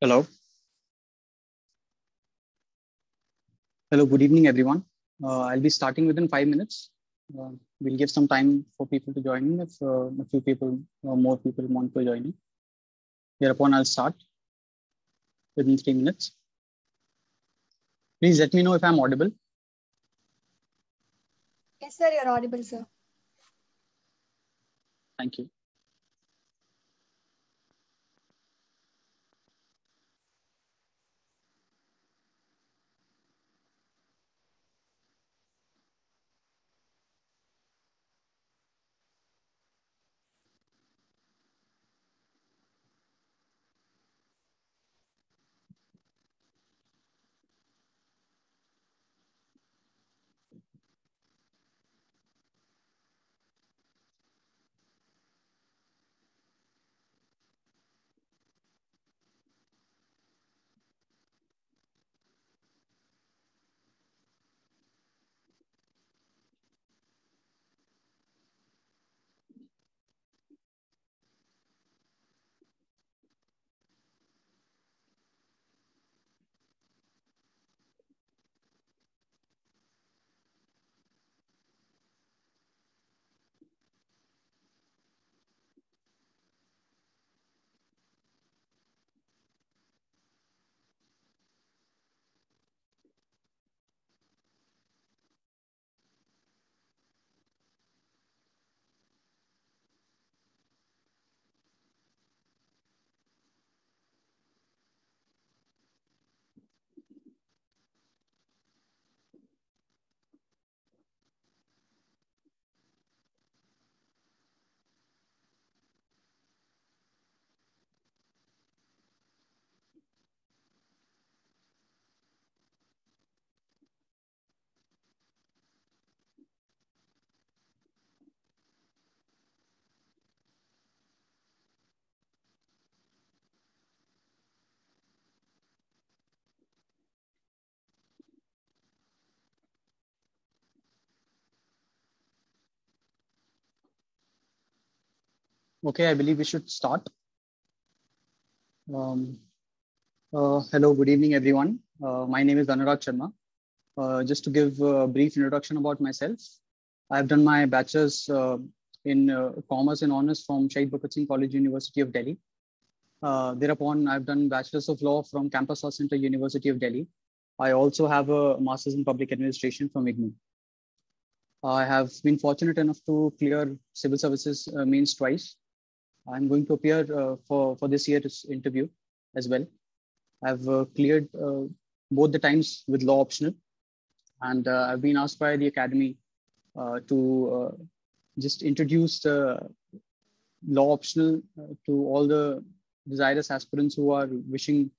Hello. Hello, good evening, everyone. I'll be starting within 5 minutes. We'll give some time for people to join in if a few people or more people want to join in. Thereupon, I'll start within 3 minutes. Please let me know if I'm audible. Yes, sir, you're audible, sir. Thank you. Okay, I believe we should start. Um, Hello, good evening, everyone. My name is Anurag Sharma. Just to give a brief introduction about myself, I've done my bachelor's in Commerce and Honors from Shahid Bhagat Singh College, University of Delhi. Thereupon, I've done Bachelor's of Law from Campus Law Center, University of Delhi. I also have a Master's in Public Administration from IGNOU. I have been fortunate enough to clear civil services mains twice. I'm going to appear for this year's interview as well. I've cleared both the times with law optional, and I've been asked by the academy to just introduce the law optional to all the desirous aspirants who are wishing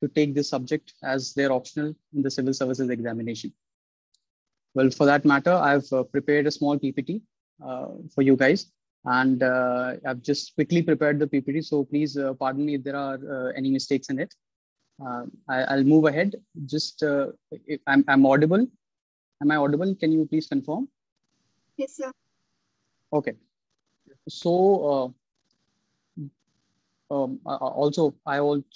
to take this subject as their optional in the civil services examination. Well, for that matter, I've prepared a small PPT for you guys, and I've just quickly prepared the PPT. So please pardon me if there are any mistakes in it. I'll move ahead. Just if I'm audible. Am I audible? Can you please confirm? Yes, sir. Okay. So I also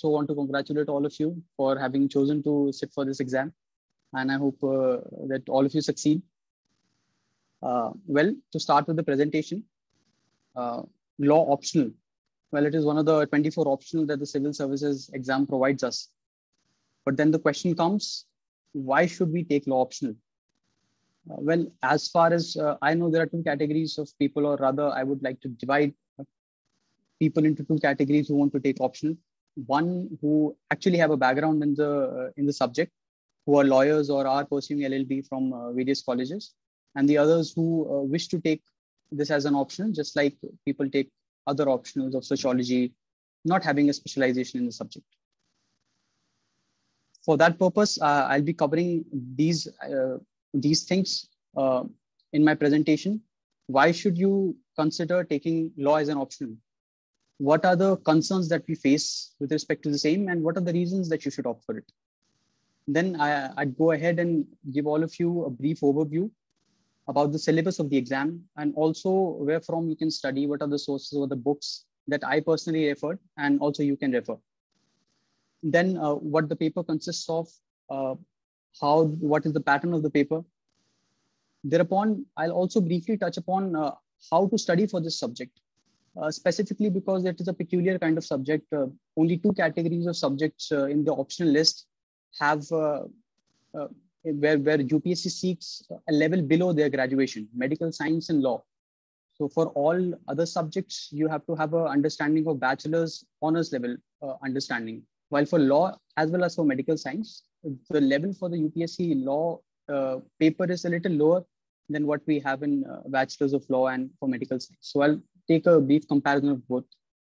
want to congratulate all of you for having chosen to sit for this exam, and I hope that all of you succeed. Well, to start with the presentation, law optional. Well, it is one of the 24 optional that the civil services exam provides us. But then the question comes, why should we take law optional? Well, as far as I know, there are two categories of people, or rather, I would like to divide people into two categories who want to take optional. One who actually have a background in the subject, who are lawyers or are pursuing LLB from various colleges, and the others who wish to take this as an optional, just like people take other optionals of sociology, not having a specialization in the subject. For that purpose, I'll be covering these things in my presentation. Why should you consider taking law as an optional? What are the concerns that we face with respect to the same, and what are the reasons that you should opt for it? Then I'd go ahead and give all of you a brief overview about the syllabus of the exam, and also where from you can study, what are the sources or the books that I personally referred, and also you can refer. then what the paper consists of, what is the pattern of the paper. Thereupon, I'll also briefly touch upon how to study for this subject. Specifically because it is a peculiar kind of subject. Only two categories of subjects in the optional list have where UPSC seeks a level below their graduation: medical science and law. So for all other subjects, you have to have an understanding of bachelor's honors level understanding. While for law as well as for medical science, the level for the UPSC law paper is a little lower than what we have in bachelor's of law and for medical science. So I'll take a brief comparison of both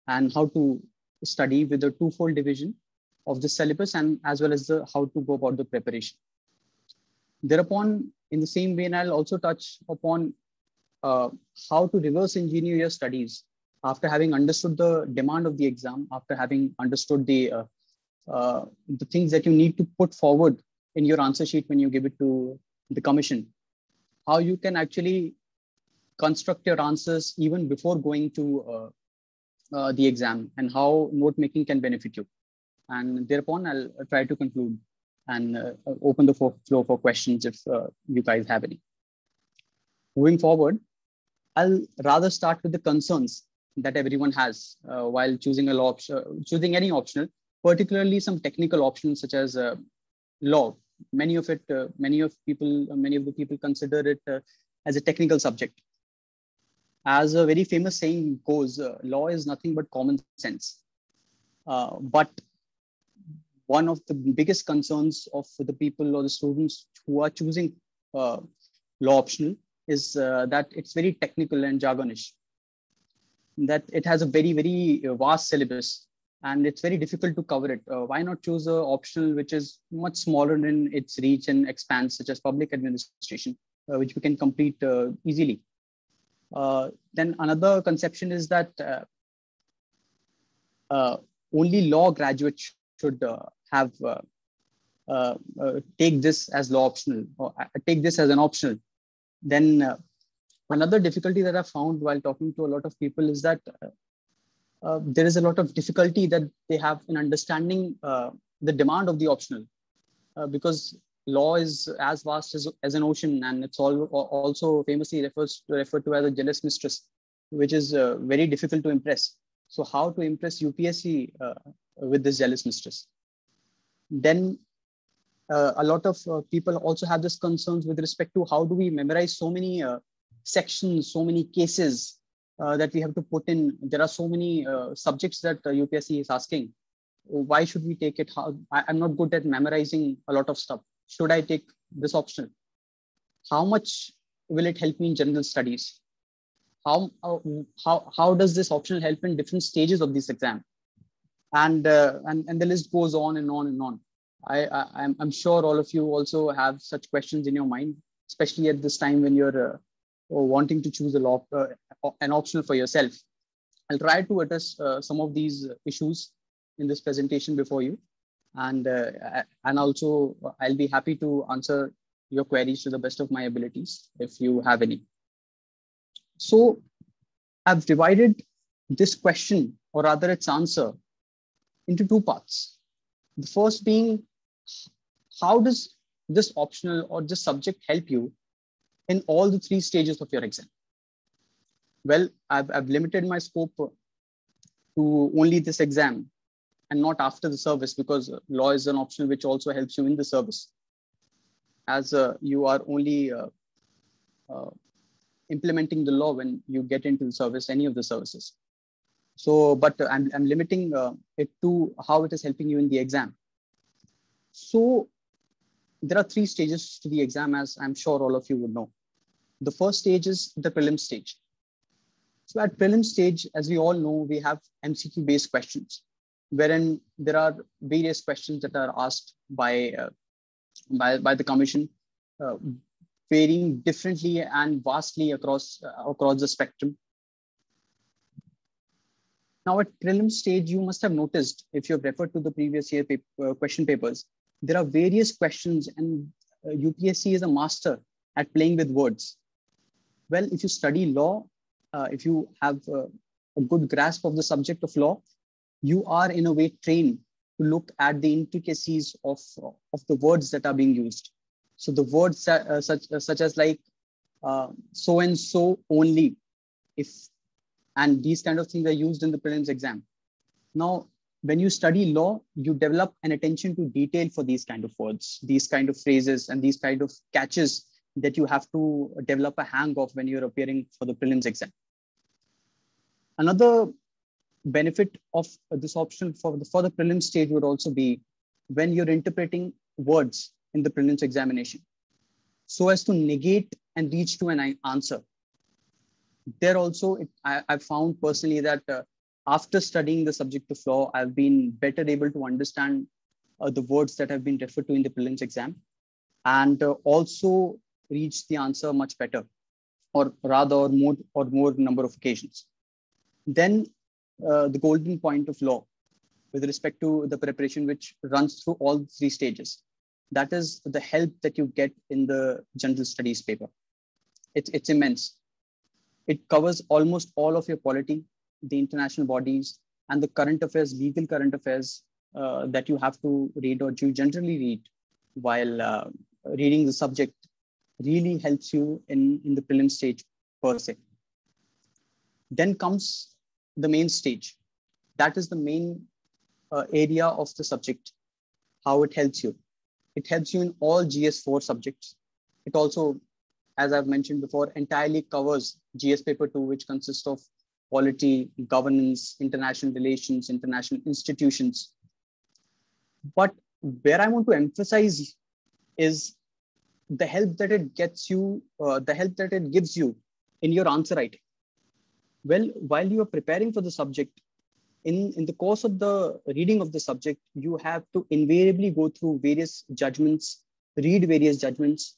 and how to study with the twofold division of the syllabus, and as well as the how to go about the preparation. Thereupon, in the same way, and I'll also touch upon how to reverse engineer your studies after having understood the demand of the exam, after having understood the things that you need to put forward in your answer sheet when you give it to the commission, how you can actually construct your answers even before going to the exam, and how note making can benefit you. And thereupon, I'll try to conclude and open the floor for questions if you guys have any. Moving forward, I'll rather start with the concerns that everyone has while choosing a law choosing any optional, particularly some technical options such as law. Many of the people consider it as a technical subject. As a very famous saying goes, law is nothing but common sense. But one of the biggest concerns of the people or the students who are choosing law optional is that it's very technical and jargonish, that it has a very, very vast syllabus and it's very difficult to cover it. Why not choose an optional which is much smaller in its reach and expanse, such as public administration, which we can complete easily. Then another conception is that only law graduates should take this as law optional, or take this as an optional. Then another difficulty that I found while talking to a lot of people is that there is a lot of difficulty that they have in understanding the demand of the optional, because law is as vast as an ocean, and it's also famously referred to as a jealous mistress, which is very difficult to impress. So how to impress UPSC with this jealous mistress? Then a lot of people also have this concerns with respect to how do we memorize so many sections, so many cases that we have to put in. There are so many subjects that UPSC is asking. Why should we take it? I'm not good at memorizing a lot of stuff. Should I take this optional? How much will it help me in general studies? How does this optional help in different stages of this exam? And the list goes on and on and on. I'm sure all of you also have such questions in your mind, especially at this time when you're wanting to choose an optional for yourself. I'll try to address some of these issues in this presentation before you, and also I'll be happy to answer your queries to the best of my abilities if you have any. So I've divided this question, or rather its answer, into two parts. The first being, how does this optional or this subject help you in all the three stages of your exam? Well, I've limited my scope to only this exam and not after the service, because law is an optional which also helps you in the service, as you are only implementing the law when you get into the service, any of the services. So, but I'm limiting it to how it is helping you in the exam. So there are three stages to the exam, as I'm sure all of you would know. The first stage is the prelim stage. So at prelim stage, as we all know, we have MCQ based questions, wherein there are various questions that are asked by the commission, varying differently and vastly across the spectrum. Now at prelim stage, you must have noticed, if you have referred to the previous year question papers, there are various questions, and UPSC is a master at playing with words. Well, if you study law, if you have a good grasp of the subject of law, you are in a way trained to look at the intricacies of the words that are being used. So the words such as like so and so only, if, and these kind of things are used in the prelims exam. Now, when you study law, you develop an attention to detail for these kind of words, these kind of phrases, and these kind of catches that you have to develop a hang of when you're appearing for the prelims exam. Another benefit of this option for the prelims stage would also be when you're interpreting words in the prelims examination, so as to negate and reach to an answer. There also, I've found personally that after studying the subject of law, I've been better able to understand the words that have been referred to in the prelims exam, and also reach the answer much better, or rather, or more number of occasions. Then the golden point of law with respect to the preparation, which runs through all three stages. That is the help that you get in the general studies paper. It's immense. It covers almost all of your polity, the international bodies, and the current affairs, legal current affairs that you have to read, or you generally read while reading the subject. Really helps you in the prelim stage per se. Then comes the main stage. That is the main area of the subject, how it helps you. It helps you in all GS4 subjects. It also, as I've mentioned before, entirely covers GS paper 2, which consists of polity, governance, international relations, international institutions. But where I want to emphasize is the help that it gets you, the help that it gives you in your answer writing. Well, while you are preparing for the subject, in the course of the reading of the subject, you have to invariably go through various judgments, read various judgments,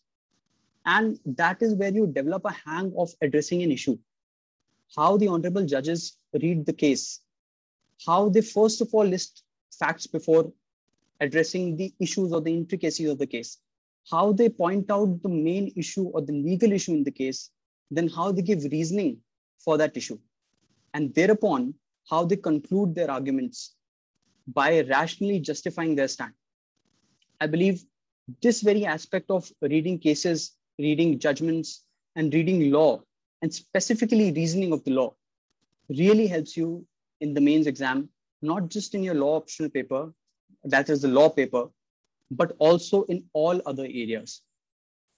and that is where you develop a hang of addressing an issue. How the honorable judges read the case, how they first of all list facts before addressing the issues or the intricacies of the case, how they point out the main issue or the legal issue in the case, then how they give reasoning for that issue, and thereupon how they conclude their arguments by rationally justifying their stand. I believe this very aspect of reading cases, reading judgments, and reading law, and specifically reasoning of the law, really helps you in the mains exam, not just in your law optional paper, that is the law paper, but also in all other areas.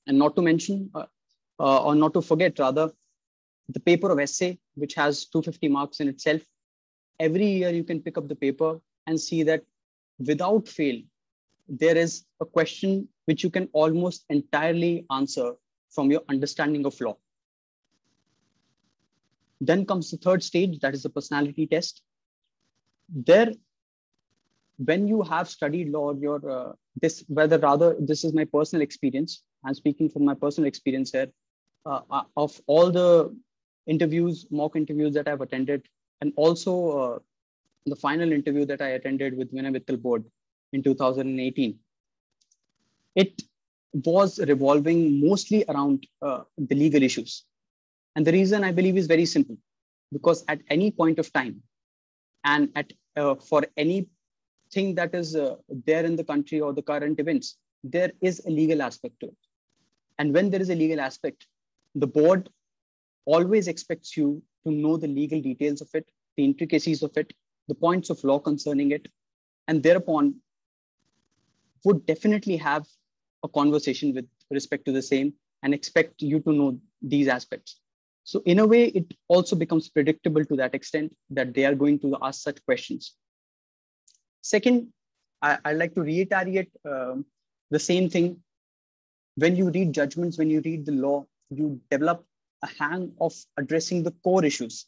And not to mention, or not to forget rather, the paper of essay, which has 250 marks in itself. Every year you can pick up the paper and see that without fail, there is a question which you can almost entirely answer from your understanding of law. Then comes the third stage, that is the personality test. There, when you have studied law, this is my personal experience. I'm speaking from my personal experience here. Of all the interviews, mock interviews that I've attended, and also the final interview that I attended with Vinay Mittal Board in 2018, it was revolving mostly around the legal issues. And the reason I believe is very simple, because at any point of time, and for anything that is there in the country or the current events, there is a legal aspect to it. And when there is a legal aspect, the board always expects you to know the legal details of it, the intricacies of it, the points of law concerning it, and thereupon would definitely have a conversation with respect to the same and expect you to know these aspects. So in a way, it also becomes predictable to that extent that they are going to ask such questions. Second, I'd like to reiterate the same thing. When you read judgments, when you read the law, you develop a hang of addressing the core issues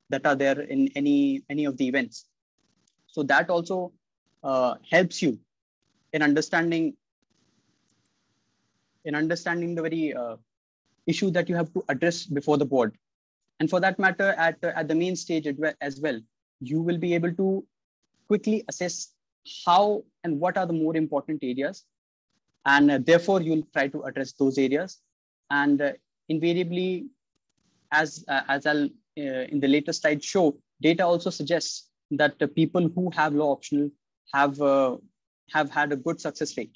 that are there in any of the events. So that also helps you in understanding the very issue that you have to address before the board. And for that matter, at the main stage as well, you will be able to quickly assess how and what are the more important areas. And therefore, you'll try to address those areas. And invariably, as I'll in the later slide show, data also suggests that the people who have law optional have had a good success rate.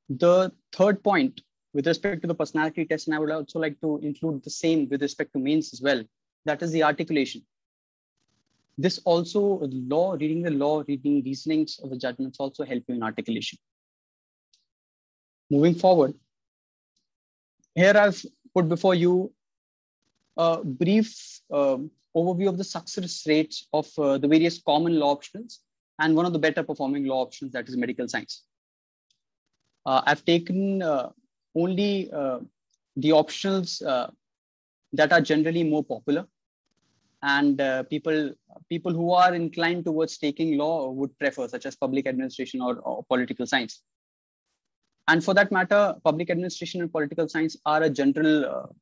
The third point with respect to the personality test, and I would also like to include the same with respect to mains as well, that is the articulation. This also, reading the law, reading reasonings of the judgments also help you in articulation. Moving forward, here I've put before you a brief overview of the success rates of the various common law optionals and one of the better performing law options, that is medical science. I've taken only the optionals that are generally more popular, and people who are inclined towards taking law would prefer, such as public administration or political science. And for that matter, public administration and political science are a general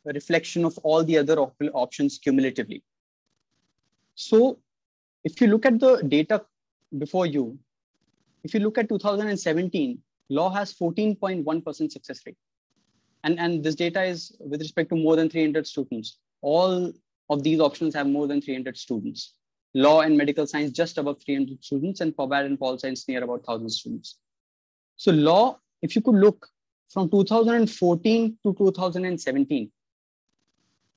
reflection of all the other options cumulatively. So if you look at the data before you, if you look at 2017, law has 14.1% success rate. And this data is with respect to more than 300 students. All of these options have more than 300 students. Law and medical science just above 300 students, and PubAd and Pol Science near about 1,000 students. So law, if you could look from 2014 to 2017,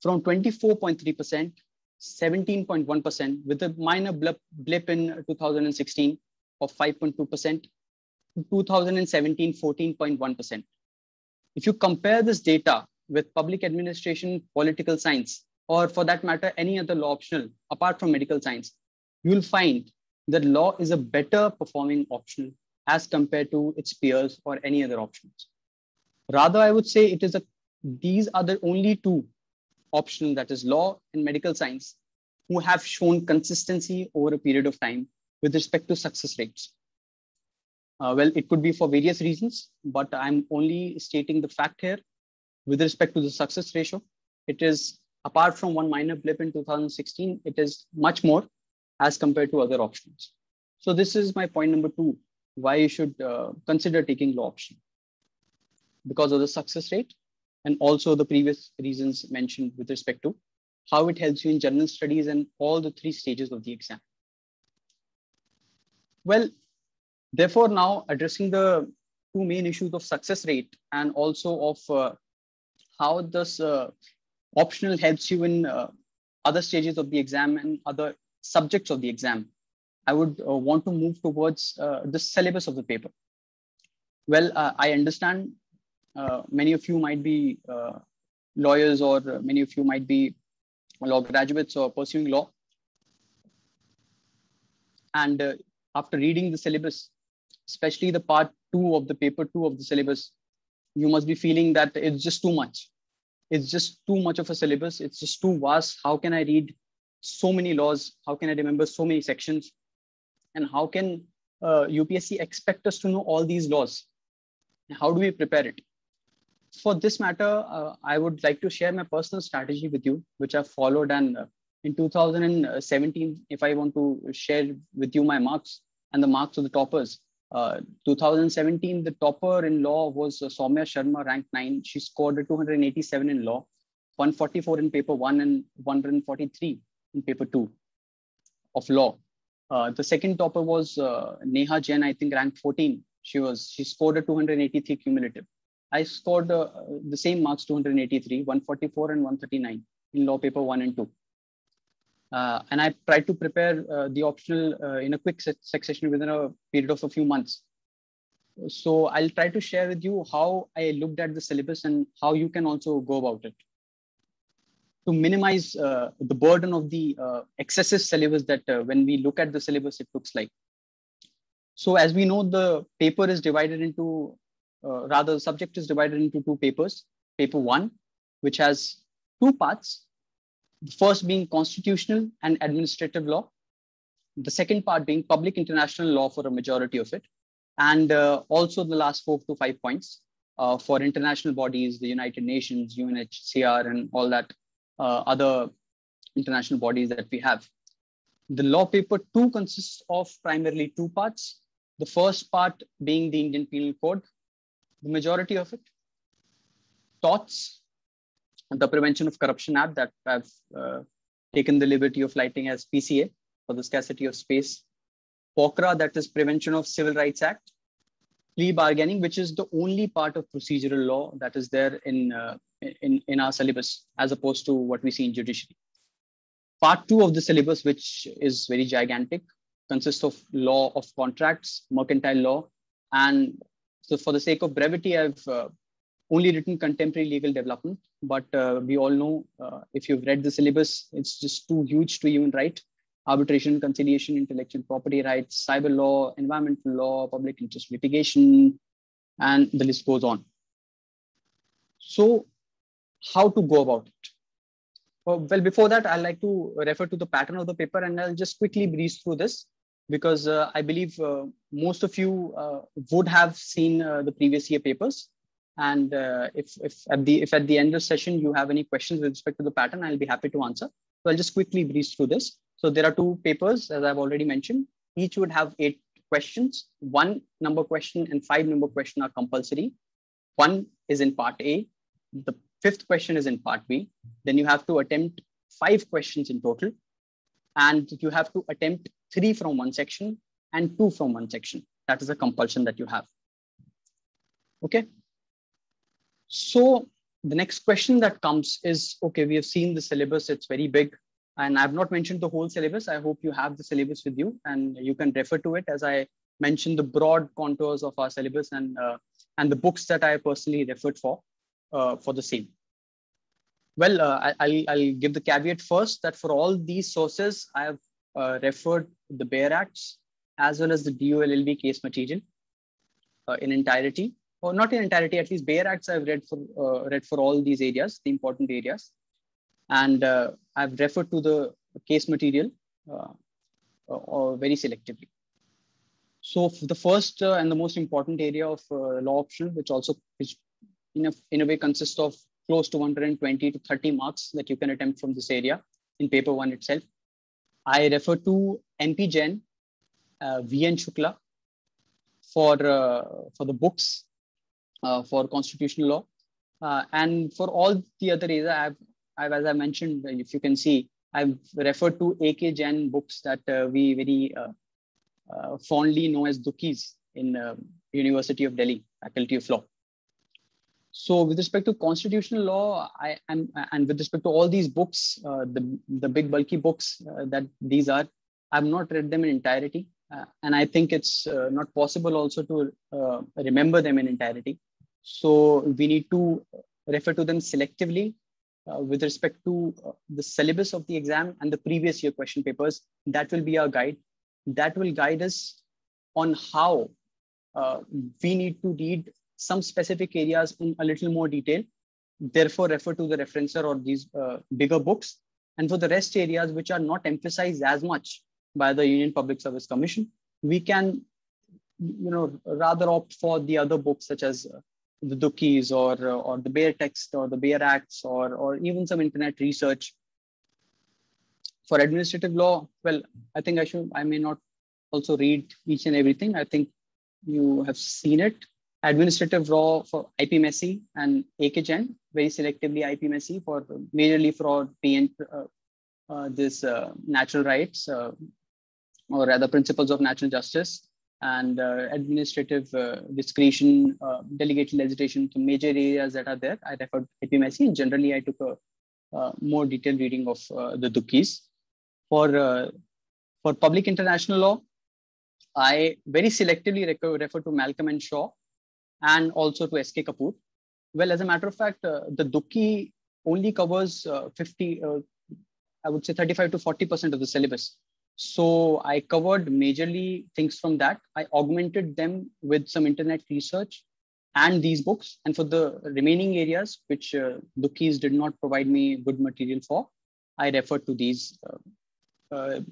from 24.3%, 17.1%, with a minor blip in 2016 of 5.2%, to 2017, 14.1%. If you compare this data with public administration, political science, or for that matter, any other law optional apart from medical science, you will find that law is a better performing optional as compared to its peers or any other options. Rather, I would say these are the only two options, that is law and medical science, who have shown consistency over a period of time with respect to success rates. Well, it could be for various reasons, but I'm only stating the fact here with respect to the success ratio. It is, apart from one minor blip in 2016, it is much more as compared to other options. So this is my point number 2, why you should consider taking law option, because of the success rate and also the previous reasons mentioned with respect to how it helps you in general studies and all the 3 stages of the exam. Well, therefore, now addressing the 2 main issues of success rate and also of how this optional helps you in other stages of the exam and other subjects of the exam, I would want to move towards the syllabus of the paper. Well, I understand many of you might be lawyers, or many of you might be law graduates or pursuing law. And after reading the syllabus, especially the part 2 of the paper 2 of the syllabus, you must be feeling that it's just too much. It's just too much of a syllabus. It's just too vast. How can I read so many laws? How can I remember so many sections? And how can UPSC expect us to know all these laws? How do we prepare it? For this matter, I would like to share my personal strategy with you, which I've followed. And in 2017, if I want to share with you my marks and the marks of the toppers, 2017, the topper in law was Soumya Sharma, ranked 9. She scored a 287 in law, 144 in paper 1 and 143 in paper 2 of law. The second topper was Neha Jain, I think ranked 14. She scored a 283 cumulative. I scored the same marks, 283, 144 and 139 in law paper 1 and 2. And I tried to prepare the optional in a quick succession within a period of a few months. So I'll try to share with you how I looked at the syllabus and how you can also go about it to minimize the burden of the excessive syllabus that when we look at the syllabus, it looks like. So as we know, the paper is divided into, rather the subject is divided into 2 papers. Paper 1, which has 2 parts. The first being constitutional and administrative law. The second part being public international law for a majority of it. And also the last 4 to 5 points for international bodies, the United Nations, UNHCR, and all that other international bodies that we have. The law paper 2 consists of primarily 2 parts. The first part being the Indian Penal Code, the majority of it. TOTS, the Prevention of Corruption Act that I've taken the liberty of writing as PCA for the scarcity of space. POCRA, that is Prevention of Civil Rights Act, plea bargaining, which is the only part of procedural law that is there in our syllabus, as opposed to what we see in judiciary. Part 2 of the syllabus, which is very gigantic, consists of law of contracts, mercantile law, and so for the sake of brevity, I've only written contemporary legal development. But we all know, if you've read the syllabus, it's just too huge to even write. Arbitration, conciliation, intellectual property rights, cyber law, environmental law, public interest litigation, and the list goes on. So how to go about it? Well, before that, I'd like to refer to the pattern of the paper, and I'll just quickly breeze through this because I believe most of you would have seen the previous year papers. And if at the end of the session you have any questions with respect to the pattern, I'll be happy to answer. So I'll just quickly breeze through this. So there are 2 papers, as I've already mentioned. Each would have 8 questions. 1 number question and 5 number question are compulsory. 1 is in part A. The 5th question is in part B. Then you have to attempt 5 questions in total. And you have to attempt 3 from one section and 2 from one section. That is a compulsion that you have. Okay. So the next question that comes is, okay, we have seen the syllabus, it's very big. And I've not mentioned the whole syllabus. I hope you have the syllabus with you and you can refer to it as I mentioned the broad contours of our syllabus and the books that I personally referred for the same. Well, I'll give the caveat first that for all these sources, I have referred the Bayer Acts as well as the DOLLB case material in entirety, or not in entirety, at least Bayer Acts I've read for all these areas, the important areas. And I've referred to the case material very selectively. So for the first and the most important area of law optional, which in a way consists of close to 120 to 30 marks that you can attempt from this area in paper 1 itself, I refer to MP Jain, VN Shukla for the books for constitutional law. And for all the other areas, I've, as I mentioned, if you can see, I've referred to AK Jain books that we very fondly know as Dukis in University of Delhi, Faculty of Law. So with respect to constitutional law, and with respect to all these books, the big bulky books that these are, I've not read them in entirety. And I think it's not possible also to remember them in entirety. So we need to refer to them selectively with respect to the syllabus of the exam and the previous year question papers. That will be our guide. That will guide us on how we need to read some specific areas in a little more detail. Therefore, refer to the referencer or these bigger books. And for the rest areas which are not emphasized as much by the Union Public Service Commission, we can, rather opt for the other books such as the Dukis or the Bayer text or the Bayer Acts or even some internet research. For administrative law, well, I think I may not also read each and everything. I think you have seen it. Administrative law for IPMSC and AK Jain, very selectively IPMSC for majorly for this natural rights or rather principles of natural justice and administrative discretion, delegated legislation, to major areas that are there. I referred to IPMSC and generally I took a more detailed reading of the Dukis. For public international law, I very selectively refer to Malcolm and Shaw and also to S.K. Kapoor. Well, as a matter of fact, the Duki only covers I would say 35 to 40% of the syllabus. So I covered majorly things from that. I augmented them with some internet research and these books. And for the remaining areas, which Dukis did not provide me good material for, I referred to these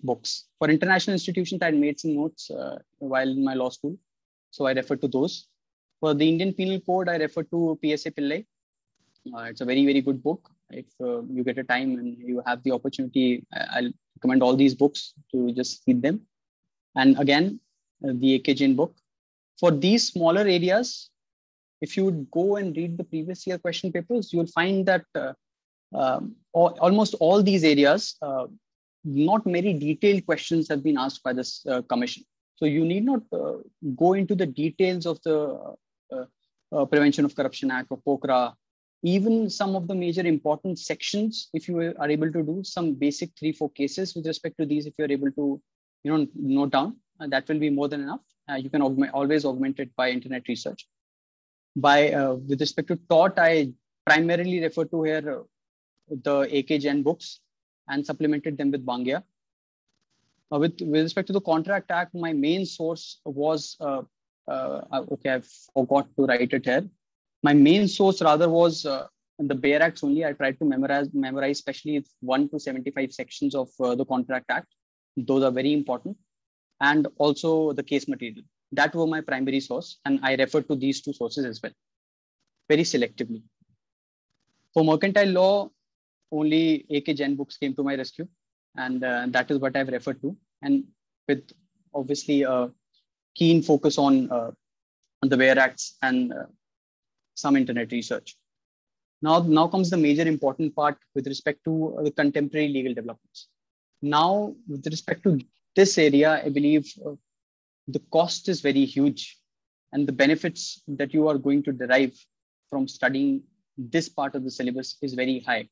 books. For international institutions, I had made some notes while in my law school. So I referred to those. For the Indian Penal Code, I refer to P.S.A. Pillai. It's a very, very good book. If you get a time and you have the opportunity, I'll recommend all these books to just read them. And again, the AK Jain book. For these smaller areas, if you would go and read the previous year question papers, you will find that almost all these areas, not very detailed questions have been asked by this commission. So you need not go into the details of the Prevention of Corruption Act or POCRA, even some of the major important sections. If you are able to do some basic 3-4 cases with respect to these, if you're able to, note down, that will be more than enough. You can always augment it by internet research. With respect to tort, I primarily refer to here the AK Jain books and supplemented them with Bangia. With respect to the Contract Act, my main source was, okay, I forgot to write it here. My main source rather was the Bare Acts only. I tried to memorize especially 1 to 75 sections of the Contract Act. Those are very important. And also the case material. That were my primary source. And I referred to these two sources as well, very selectively. For mercantile law, only AK Jain books came to my rescue. And that is what I've referred to. And with obviously a keen focus on the Bare Acts and some internet research. Now comes the major important part with respect to the contemporary legal developments. Now, with respect to this area, I believe the cost is very huge and the benefits that you are going to derive from studying this part of the syllabus is very high.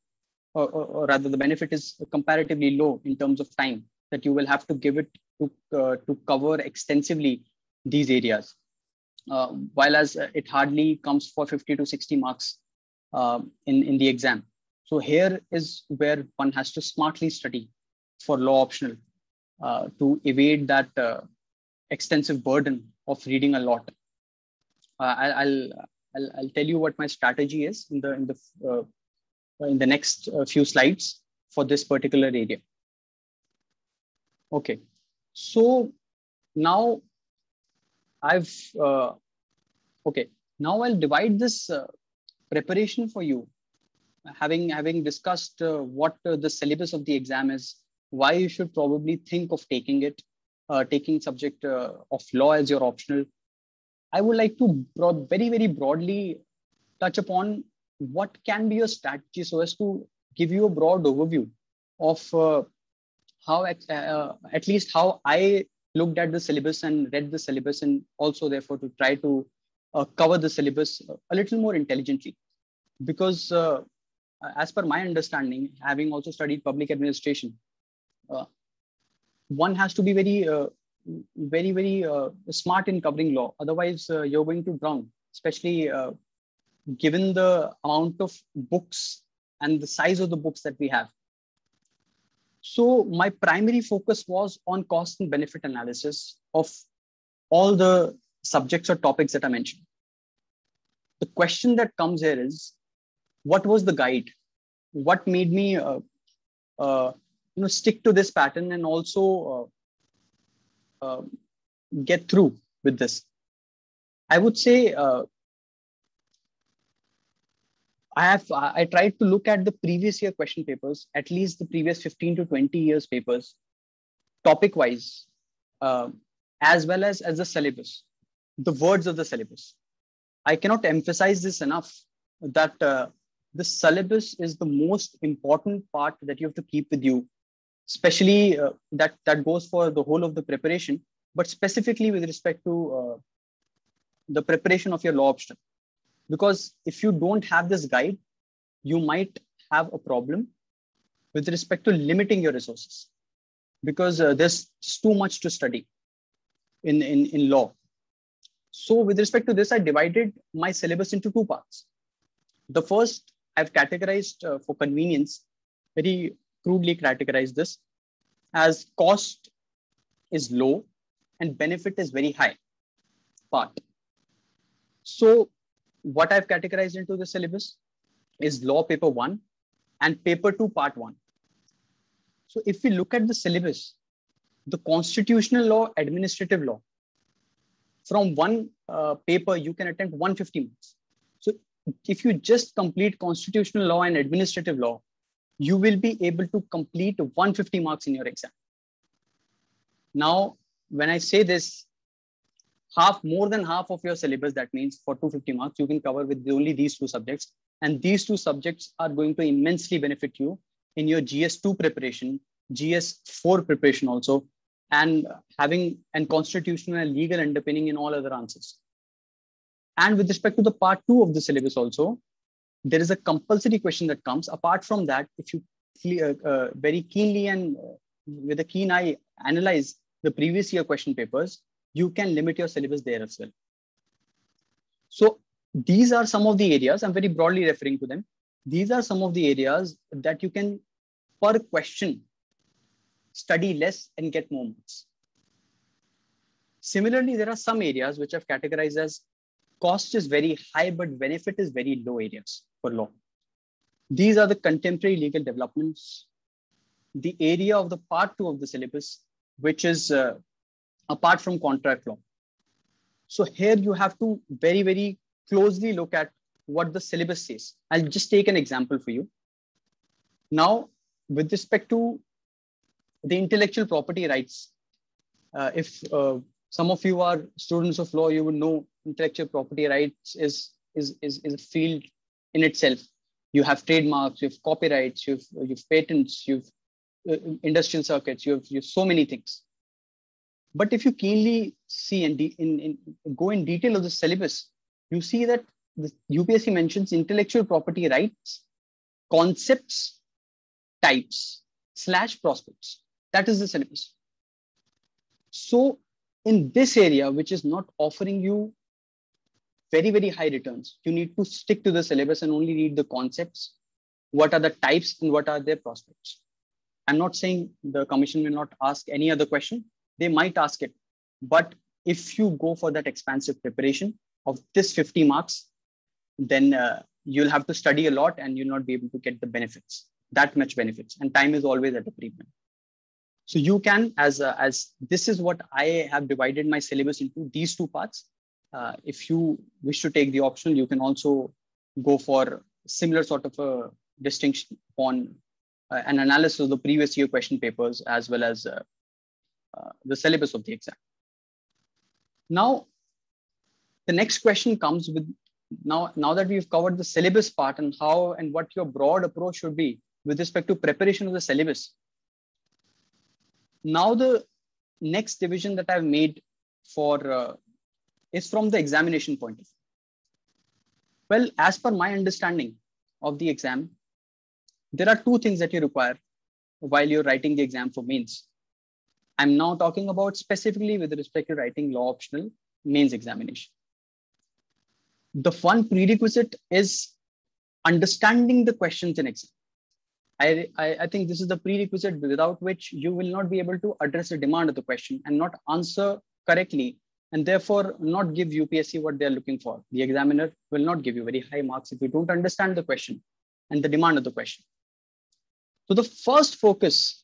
Or rather, the benefit is comparatively low in terms of time that you will have to give it to cover extensively these areas. While as it hardly comes for 50 to 60 marks in the exam. So here is where one has to smartly study for law optional to evade that extensive burden of reading a lot. I'll tell you what my strategy is in the next few slides for this particular area. Okay, so now now I'll divide this preparation for you, having discussed what the syllabus of the exam is, why you should probably think of taking it, taking subject of law as your optional. I would like to very, very broadly touch upon what can be your strategy so as to give you a broad overview of how at least how I looked at the syllabus and read the syllabus, and also therefore to try to cover the syllabus a little more intelligently. Because as per my understanding, having also studied public administration, one has to be very smart in covering law. Otherwise, you're going to drown, especially given the amount of books and the size of the books that we have. So my primary focus was on cost and benefit analysis of all the subjects or topics that I mentioned. The question that comes here is, what was the guide? What made me stick to this pattern and also get through with this? I would say I tried to look at the previous year question papers, at least the previous 15 to 20 years papers, topic wise, as well as the syllabus, the words of the syllabus. I cannot emphasize this enough that the syllabus is the most important part that you have to keep with you, especially that goes for the whole of the preparation, but specifically with respect to the preparation of your law option. Because if you don't have this guide, you might have a problem with respect to limiting your resources, because there's too much to study in law. So with respect to this, I divided my syllabus into two parts. The first, I've categorized for convenience, very crudely categorized this as cost is low and benefit is very high part. So what I've categorized into the syllabus is law paper 1 and paper 2 part 1. So if we look at the syllabus, the constitutional law, administrative law, from one paper, you can attempt 150 marks. So if you just complete constitutional law and administrative law, you will be able to complete 150 marks in your exam. Now, when I say this, more than half of your syllabus, that means for 250 marks, you can cover with only these two subjects. And these two subjects are going to immensely benefit you in your GS2 preparation, GS4 preparation also, and having a constitutional and legal underpinning in all other answers. And with respect to the part 2 of the syllabus also, there is a compulsory question that comes. Apart from that, if you very keenly and with a keen eye analyze the previous year question papers, you can limit your syllabus there as well. So these are some of the areas, I'm very broadly referring to them. These are some of the areas that you can, per question, study less and get more marks. Similarly, there are some areas which I've categorized as cost is very high, but benefit is very low areas for law. These are the contemporary legal developments, the area of the part 2 of the syllabus, which is apart from contract law. So here you have to very, very closely look at what the syllabus says. I'll just take an example for you. Now, with respect to the intellectual property rights, if some of you are students of law, you would know intellectual property rights is a field in itself. You have trademarks, you have copyrights, you have patents, you have industrial circuits, you have so many things. But if you keenly see and go in detail of the syllabus, you see that the UPSC mentions intellectual property rights, concepts, types, / prospects. That is the syllabus. So in this area, which is not offering you very, very high returns, you need to stick to the syllabus and only read the concepts. What are the types and what are their prospects? I'm not saying the commission will not ask any other question. They might ask it. But if you go for that expansive preparation of this 50 marks, then you'll have to study a lot and you'll not be able to get the benefits, that much benefits. And time is always at a premium. So you can, as this is what I have divided my syllabus into these two parts. If you wish to take the optional, you can also go for similar sort of a distinction on an analysis of the previous year question papers as well as the syllabus of the exam. Now, the next question comes with, now that we've covered the syllabus part and how and what your broad approach should be with respect to preparation of the syllabus. Now, the next division that I've made for is from the examination point of view. Well, as per my understanding of the exam, there are two things that you require while you're writing the exam for mains. I'm now talking about specifically with respect to writing law optional mains examination. The one prerequisite is understanding the questions in exam. I think this is the prerequisite without which you will not be able to address the demand of the question and not answer correctly, and therefore not give UPSC what they're looking for. The examiner will not give you very high marks if you don't understand the question and the demand of the question. So the first focus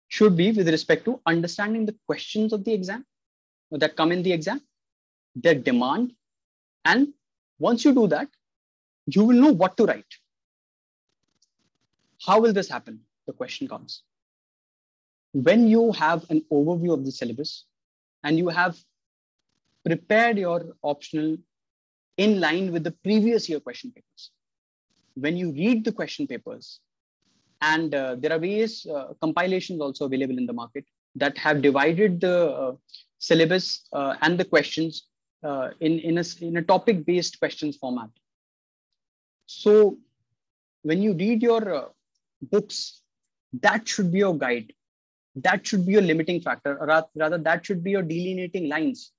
should be with respect to understanding the questions of the exam that come in the exam, their demand. And once you do that, you will know what to write. How will this happen? The question comes. When you have an overview of the syllabus and you have prepared your optional in line with the previous year question papers, when you read the question papers, and there are various compilations also available in the market that have divided the syllabus and the questions in a topic-based questions format. So when you read your books, that should be your guide. That should be your limiting factor, or rather that should be your delineating lines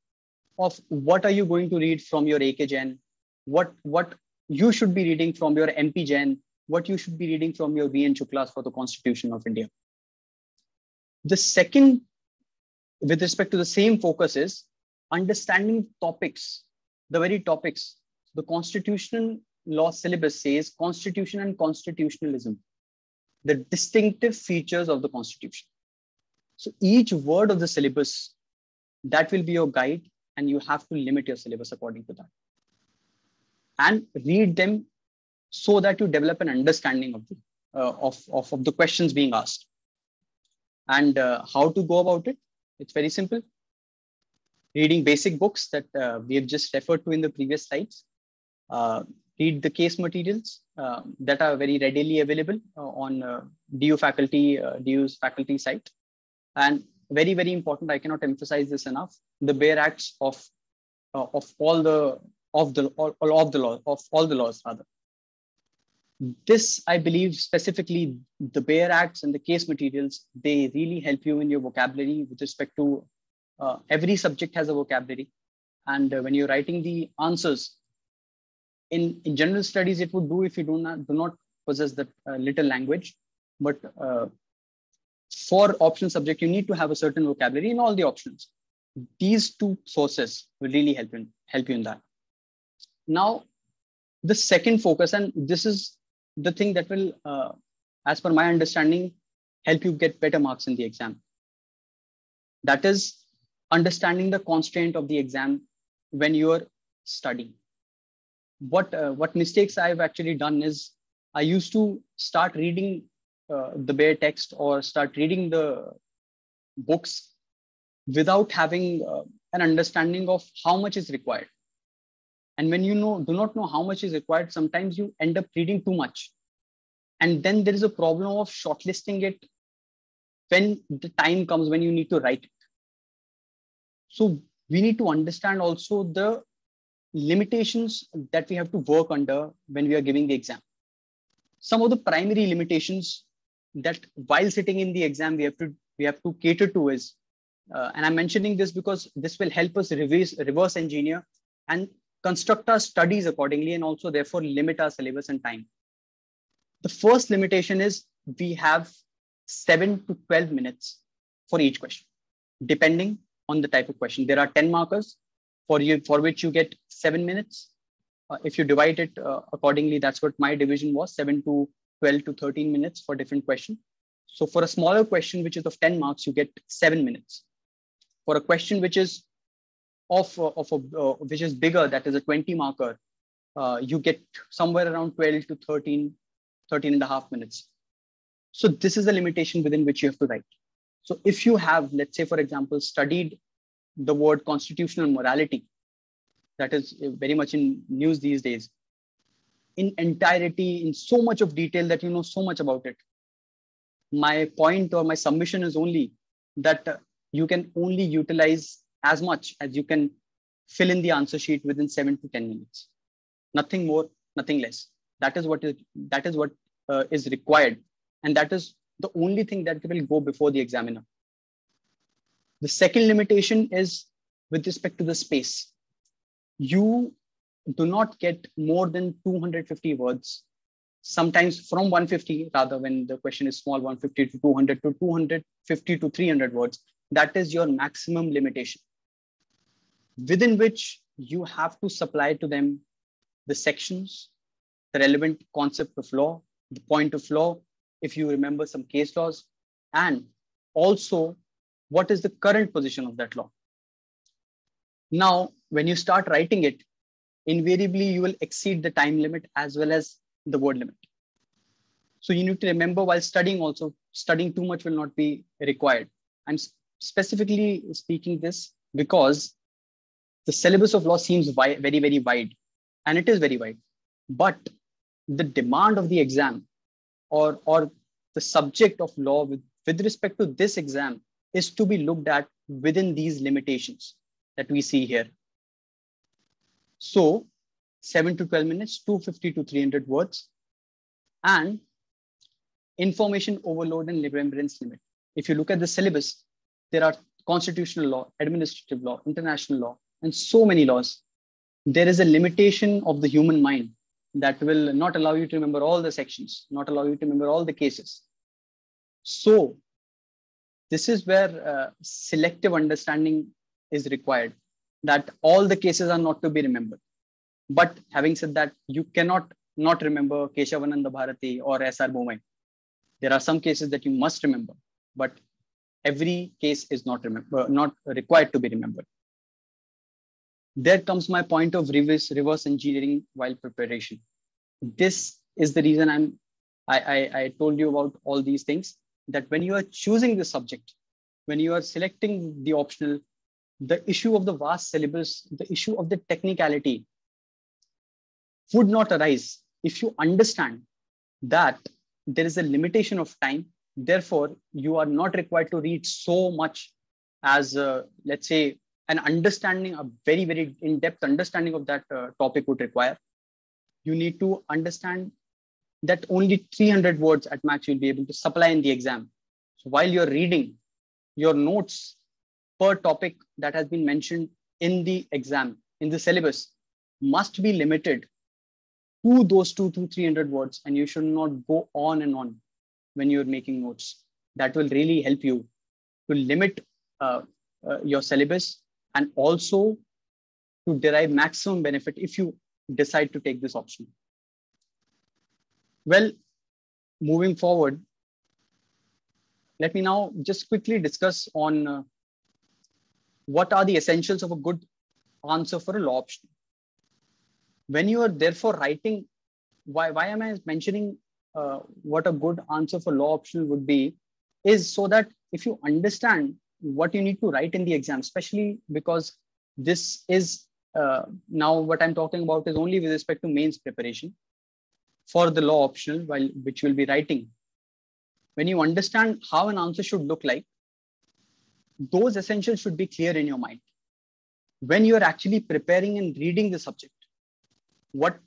of what are you going to read from your AK Gen, what you should be reading from your MP Gen, what you should be reading from your VN Shuklas for the Constitution of India. The second, with respect to the same focus, is understanding topics, the very topics. The constitutional law syllabus says constitution and constitutionalism, the distinctive features of the Constitution. So each word of the syllabus, that will be your guide, and you have to limit your syllabus according to that. And read them so that you develop an understanding of the questions being asked. And how to go about it? It's very simple. Reading basic books that we have just referred to in the previous slides. Read the case materials that are very readily available on DU's faculty site, and very, very important. I cannot emphasize this enough. The bare acts of all the laws rather. This, I believe, specifically the bare acts and the case materials, they really help you in your vocabulary with respect to every subject has a vocabulary. And when you're writing the answers in general studies, it would do if you do not possess that little language. But for optional subject, you need to have a certain vocabulary in all the options. These two sources will really help you in that. Now, the second focus, and this is the thing that will, as per my understanding, help you get better marks in the exam. That is understanding the constraint of the exam when you're studying. What mistakes I've actually done is I used to start reading the bare text or start reading the books without having an understanding of how much is required. And when you do not know how much is required, sometimes you end up reading too much. And then there is a problem of shortlisting it when the time comes when you need to write it. So we need to understand also the limitations that we have to work under when we are giving the exam. Some of the primary limitations that while sitting in the exam, we have to cater to is, and I'm mentioning this because this will help us reverse engineer and construct our studies accordingly, and also therefore limit our syllabus and time. The first limitation is we have 7 to 12 minutes for each question, depending on the type of question. There are 10 markers for which you get 7 minutes. If you divide it accordingly, that's what my division was, 7 to 12 to 13 minutes for different question. So for a smaller question, which is of 10 marks, you get 7 minutes. For a question which is which is bigger, that is a 20 marker, you get somewhere around 12 to 13 and a half minutes. So this is the limitation within which you have to write. So if you have, let's say, for example, studied the word constitutional morality, that is very much in news these days, in entirety, in so much of detail that you know so much about it. My point or my submission is only that you can only utilize as much as you can fill in the answer sheet within 7 to 10 minutes. Nothing more, nothing less. That is what is required. And that is the only thing that will go before the examiner. The second limitation is with respect to the space. You do not get more than 250 words, sometimes from 150, rather when the question is small, 150 to 200 to 250 to 300 words. That is your maximum limitation, within which you have to supply to them the sections, the relevant concept of law, the point of law, if you remember some case laws, and also what is the current position of that law. Now, when you start writing it, invariably you will exceed the time limit as well as the word limit. So you need to remember while studying also, studying too much will not be required. I'm specifically speaking this because the syllabus of law seems very, very wide, and it is very wide. But the demand of the exam or the subject of law with respect to this exam is to be looked at within these limitations that we see here. So 7 to 12 minutes, 250 to 300 words, and information overload and remembrance limit. If you look at the syllabus, there are constitutional law, administrative law, international law, and so many laws. There is a limitation of the human mind that will not allow you to remember all the sections, not allow you to remember all the cases. So this is where selective understanding is required, that all the cases are not to be remembered. But having said that, you cannot not remember Keshavananda Bharati or S.R. Bomai. There are some cases that you must remember, but every case is not required to be remembered. There comes my point of reverse engineering while preparation. This is the reason I told you about all these things, that when you are choosing the subject, when you are selecting the optional, the issue of the vast syllabus, the issue of the technicality would not arise if you understand that there is a limitation of time. Therefore, you are not required to read so much as, let's say, an understanding, a very, very in-depth understanding of that topic would require. You need to understand that only 300 words at max you'll be able to supply in the exam. So while you're reading, your notes per topic that has been mentioned in the exam, in the syllabus, must be limited to those 200 to 300 words, and you should not go on and on when you're making notes. That will really help you to limit your syllabus and also to derive maximum benefit if you decide to take this option. Well, moving forward, let me now just quickly discuss on what are the essentials of a good answer for a law option. When you are therefore writing, why am I mentioning what a good answer for law optional would be, is so that if you understand what you need to write in the exam, especially because this is now what I'm talking about is only with respect to mains preparation for the law optional, which you'll be writing. When you understand how an answer should look like, those essentials should be clear in your mind. When you're actually preparing and reading the subject, what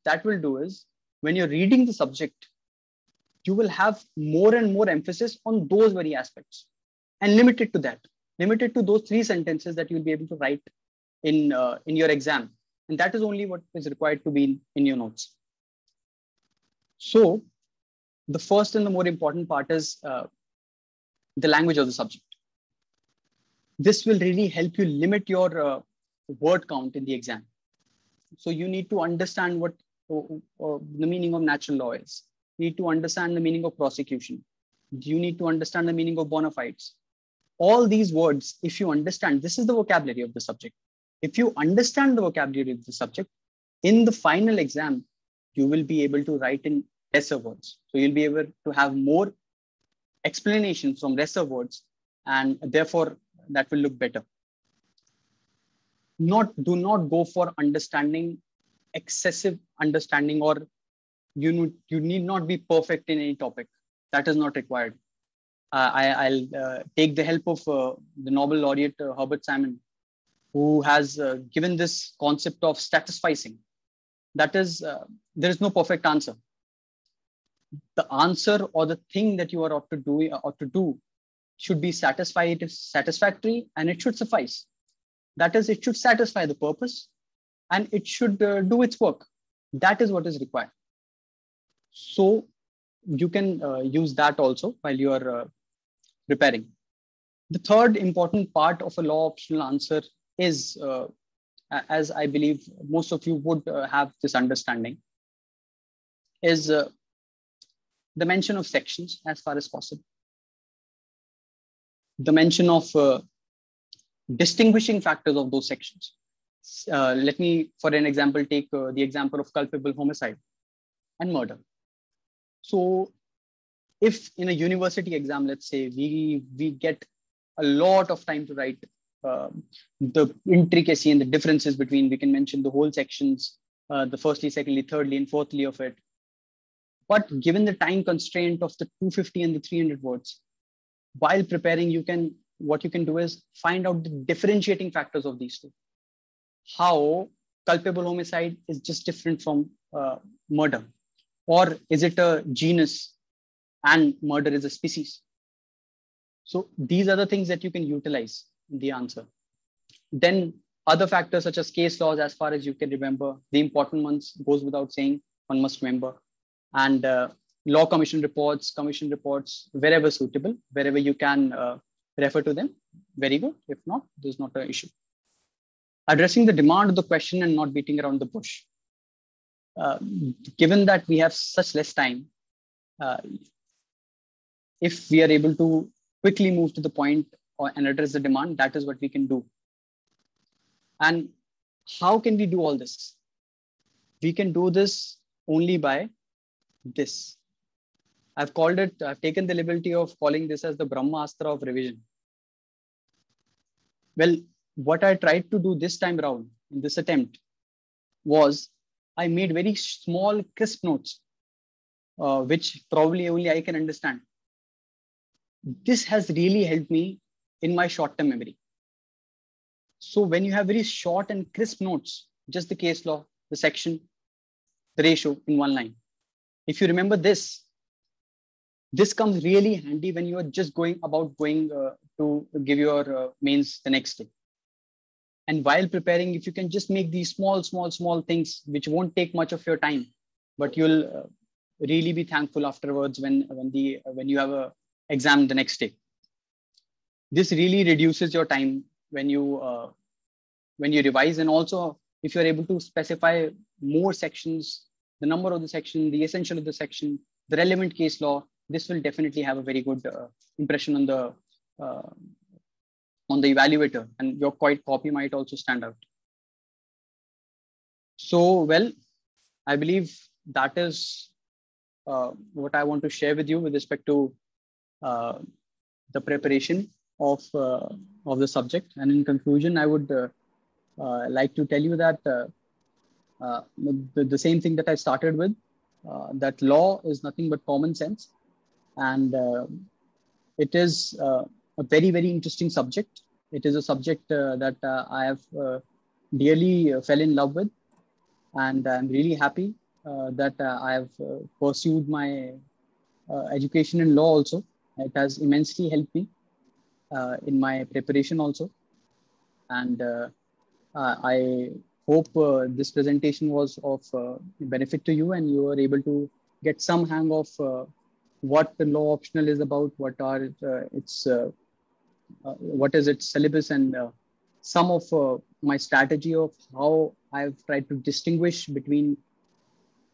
that will do is, when you're reading the subject, you will have more and more emphasis on those very aspects and limited to that, limited to those 3 sentences that you'll be able to write in your exam. And that is only what is required to be in your notes. So the first and the more important part is the language of the subject. This will really help you limit your word count in the exam. So you need to understand what the meaning of natural law is. You need to understand the meaning of prosecution. You need to understand the meaning of bona fides. All these words, if you understand, this is the vocabulary of the subject. If you understand the vocabulary of the subject, in the final exam, you will be able to write in lesser words. So you'll be able to have more explanations from lesser words, and therefore that will look better. Do not go for understanding, excessive understanding, or you need not be perfect in any topic. That is not required. I'll take the help of the Nobel laureate Herbert Simon, who has given this concept of satisficing. That is, there is no perfect answer. The answer or the thing that you are ought to do should be satisfactory, and it should suffice. That is, it should satisfy the purpose and it should do its work. That is what is required. So you can use that also while you are preparing. The third important part of a law optional answer is, as I believe most of you would have this understanding, is the mention of sections as far as possible. The mention of distinguishing factors of those sections. Let me, for an example, take the example of culpable homicide and murder. So if in a university exam, let's say, we get a lot of time to write the intricacy and the differences between, we can mention the whole sections, the firstly, secondly, thirdly, and fourthly of it. But given the time constraint of the 250 and the 300 words, while preparing, what you can do is find out the differentiating factors of these two. How culpable homicide is just different from murder, or is it a genus and murder is a species? So these are the things that you can utilize in the answer. Then other factors such as case laws, as far as you can remember, the important ones goes without saying, one must remember. And law commission reports, wherever suitable, wherever you can refer to them, very good. If not, there's not an issue. Addressing the demand of the question and not beating around the bush. Given that we have such less time, if we are able to quickly move to the point and address the demand, that is what we can do. And how can we do all this? We can do this only by this. I've taken the liberty of calling this as the Brahmastra of revision. Well, what I tried to do this time around in this attempt was I made very small, crisp notes, which probably only I can understand. This has really helped me in my short-term memory. So when you have very short and crisp notes, just the case law, the section, the ratio in one line. If you remember this comes really handy when you are just going to give your mains the next day. And while preparing, if you can just make these small things, which won't take much of your time, but you'll really be thankful afterwards when you have a exam the next day. This really reduces your time when you revise, and also if you're able to specify more sections, the number of the section, the essential of the section, the relevant case law, this will definitely have a very good impression on the evaluator, and your copy might also stand out. So, well, I believe that is what I want to share with you with respect to the preparation of the subject. And in conclusion, I would like to tell you that the same thing that I started with, that law is nothing but common sense, and it is a very, very interesting subject. It is a subject that I have dearly fell in love with, and I'm really happy that I have pursued my education in law also. It has immensely helped me in my preparation also. And I hope this presentation was of benefit to you, and you were able to get some hang of what the law optional is about, what is its syllabus, and some of my strategy of how I've tried to distinguish between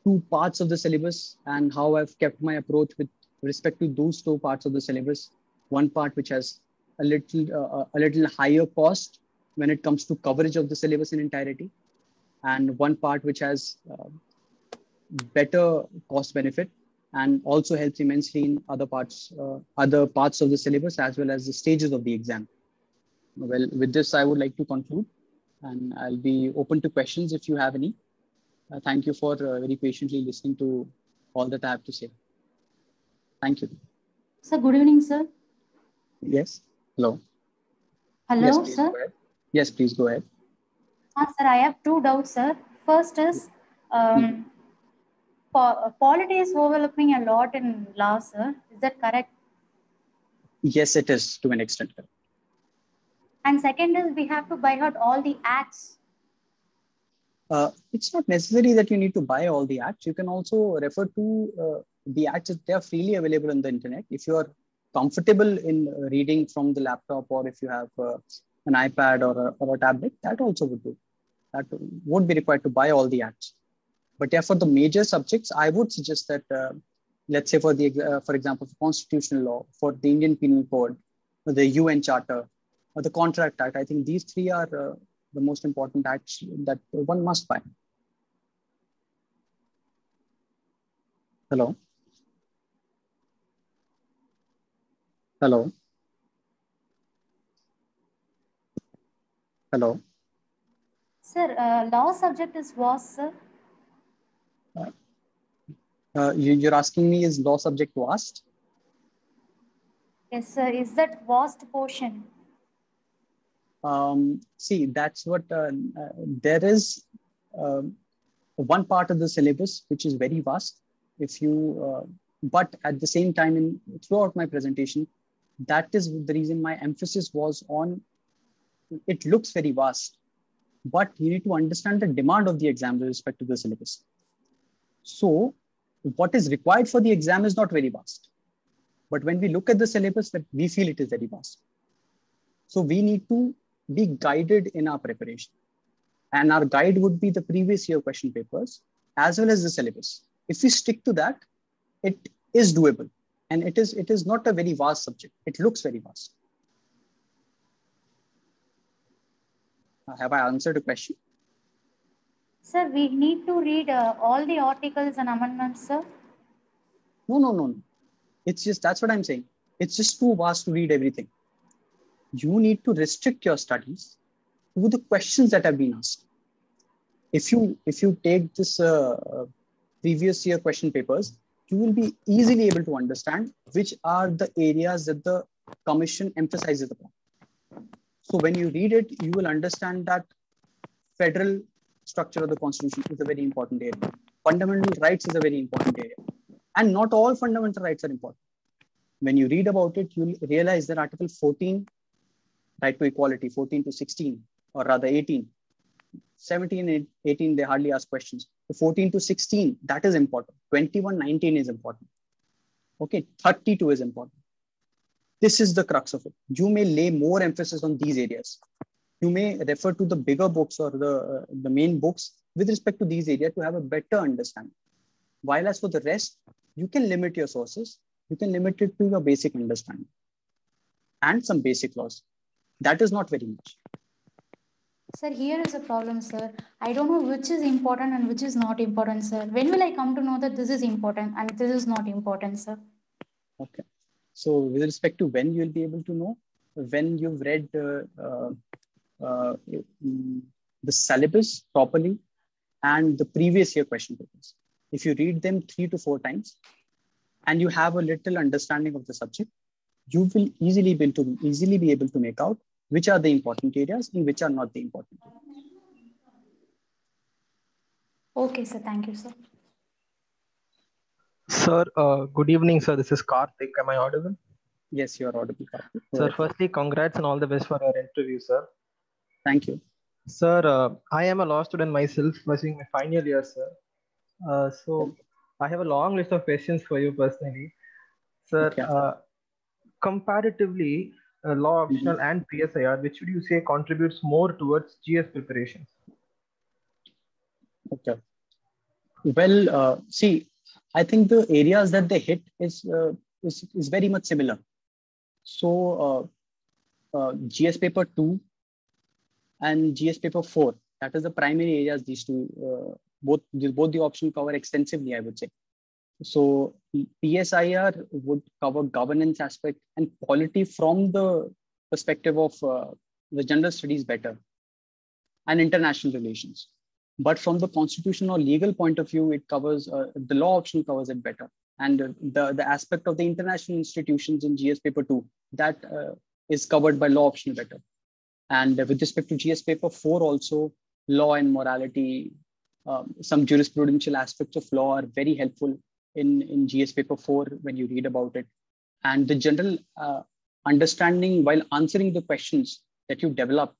two parts of the syllabus, and how I've kept my approach with respect to those two parts of the syllabus. One part which has a little higher cost when it comes to coverage of the syllabus in entirety, and one part which has better cost benefit and also helps immensely in other parts of the syllabus, as well as the stages of the exam. Well, with this, I would like to conclude, and I'll be open to questions if you have any. Thank you for very patiently listening to all that I have to say. Thank you. Sir, good evening, sir. Yes. Hello. Hello, yes, sir. Yes, please go ahead. Sir, I have two doubts, sir. First is, polity is overlapping a lot in law, sir. Is that correct? Yes, it is to an extent. And second is, we have to buy out all the acts. It's not necessary that you need to buy all the acts. You can also refer to the acts. They are freely available on the internet. If you are comfortable in reading from the laptop, or if you have an iPad or a tablet, that also would do. That won't be required to buy all the acts. But yeah, for the major subjects, I would suggest that, let's say for example, for constitutional law, for the Indian Penal Code, the UN Charter, or the Contract Act, I think these three are the most important acts that one must buy. Hello. Hello. Hello. Sir, law subject is vast, sir. You're asking me, is law subject vast? Yes, sir. Is that vast portion? See, that's what there is one part of the syllabus which is very vast. If you, but at the same time, throughout my presentation, that is the reason my emphasis was on. It looks very vast, but you need to understand the demand of the exam with respect to the syllabus. So, what is required for the exam is not very vast, but when we look at the syllabus, that we feel it is very vast. So we need to be guided in our preparation, and our guide would be the previous year question papers as well as the syllabus. If we stick to that, it is doable, and it is not a very vast subject. It looks very vast. Have I answered the question? Sir, we need to read all the articles and amendments, sir? No. It's just, that's what I'm saying. It's just too vast to read everything. You need to restrict your studies to the questions that have been asked. If you take this previous year question papers, you will be easily able to understand which are the areas that the commission emphasizes upon. So when you read it, you will understand that federal structure of the Constitution is a very important area. Fundamental rights is a very important area. And not all fundamental rights are important. When you read about it, you'll realize that Article 14, right to equality, 14 to 16, or rather 18, 17 and 18, they hardly ask questions. The 14 to 16, that is important. 21, 19 is important. Okay, 32 is important. This is the crux of it. You may lay more emphasis on these areas. You may refer to the bigger books or the main books with respect to these areas to have a better understanding. While as for the rest, you can limit your sources. You can limit it to your basic understanding and some basic laws. That is not very much. Sir, here is a problem, sir. I don't know which is important and which is not important, sir. When will I come to know that this is important and this is not important, sir? Okay. So with respect to when you'll be able to know, when you've read the syllabus properly and the previous year question papers. If you read them 3 to 4 times and you have a little understanding of the subject, you will easily be able to make out which are the important areas and which are not the important areas. Okay, sir. Thank you, sir. Sir, good evening, sir. This is Karthik. Am I audible? Yes, you are audible, Karthik. Sir, firstly, congrats and all the best for our interview, sir. Thank you. Sir, I am a law student myself, pursuing my final year, sir. So I have a long list of questions for you personally. Sir, Okay. Comparatively, law optional and PSIR, which would you say contributes more towards GS preparations? Okay. Well, see, I think the areas that they hit is very much similar. So GS paper 2 and GS paper 4, that is the primary areas. These two, both the options cover extensively, I would say. So PSIR would cover governance aspect and polity from the perspective of the general studies better and international relations. But from the constitutional or legal point of view, it covers, the law option covers it better. And the aspect of the international institutions in GS paper 2, that is covered by law option better. And with respect to GS paper 4 also, law and morality, some jurisprudential aspects of law are very helpful in GS paper 4 when you read about it. And the general understanding while answering the questions that you develop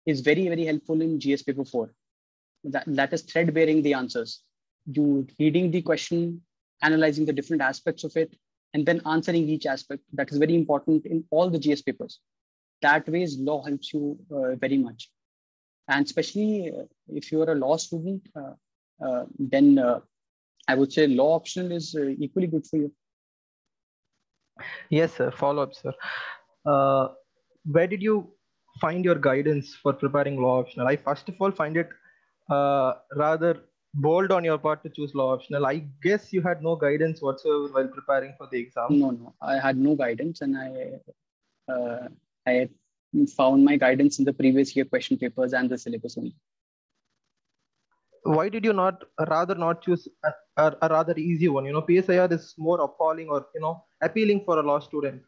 is very, very helpful in GS paper 4. That is thread bearing the answers. You reading the question, analyzing the different aspects of it, and then answering each aspect. That is very important in all the GS papers. That ways law helps you very much. And especially if you are a law student, then I would say law optional is equally good for you. Yes, sir. Follow up, sir. Where did you find your guidance for preparing law optional? I first of all find it rather bold on your part to choose law optional. I guess you had no guidance whatsoever while preparing for the exam. No, I had no guidance, and I found my guidance in the previous year question papers and the syllabus only. Why did you rather not choose a rather easy one? You know, PSIR is more appalling or, you know, appealing for a law student.